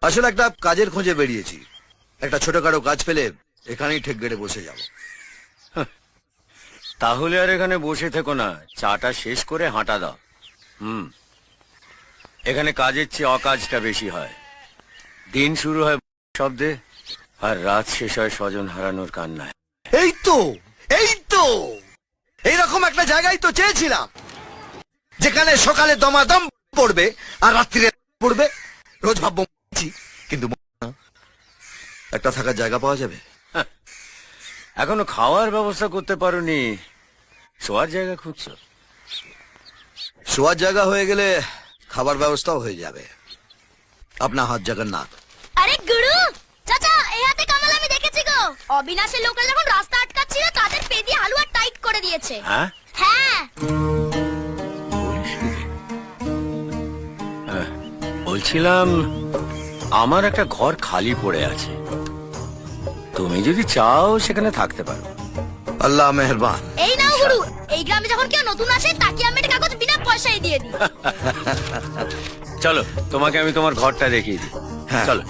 আসলে একটা কাজের খোঁজে বেরিয়েছি। একটা ছোটখাটো কাজ পেলে এখানেই ঠেক গেড়ে বসে যাব। তাহলে আর এখানে বসে থেকো না, চাটা শেষ করে হাঁটা দাও। এখানে কাজের চেয়ে অকাজটা বেশি হয়। দিন শুরু হয় শব্দে আর রাত শেষ হয় স্বজন হারানোর কান্নায়। এই তো এইরকম একটা জায়গায় তো চেয়েছিলাম, যেখানে সকালে দমাদম পড়বে আর রাত্রিরে পড়বে। রোজ ভাববো কিন্তু একটা থাকার জায়গা পাওয়া যাবে। এখনো খাওয়ার ব্যবস্থা করতে পারোনি, শোয়ার জায়গা খুঁজছো। শোয়ার জায়গা হয়ে গেলে খাবার ব্যবস্থাও হয়ে যাবে। আপনার হাত জগন্নাথ। আরে গুরু চাচা, এই হাতে কামাল আমি দেখেছি গো। অবিনাশের লোকেরা যখন রাস্তা আটকাচ্ছিল তাদের পে দিয়ে হালুয়া টাইট করে দিয়েছে। হ্যাঁ হ্যাঁ, বলছিলাম আমার একটা ঘর খালি পড়ে আছে, তুমি যদি চাও সেখানে থাকতে পারো। আল্লাহ মেহরবান। এই নাও গুরু, এই গ্রামে যখন কেউ নতুন আসে তাকে আমি একটা কাগজ বিনা পয়সায় দিয়ে দিই। চলো তোমাকে আমি তোমার ঘরটা দেখিয়ে দিই। হ্যাঁ। চলো।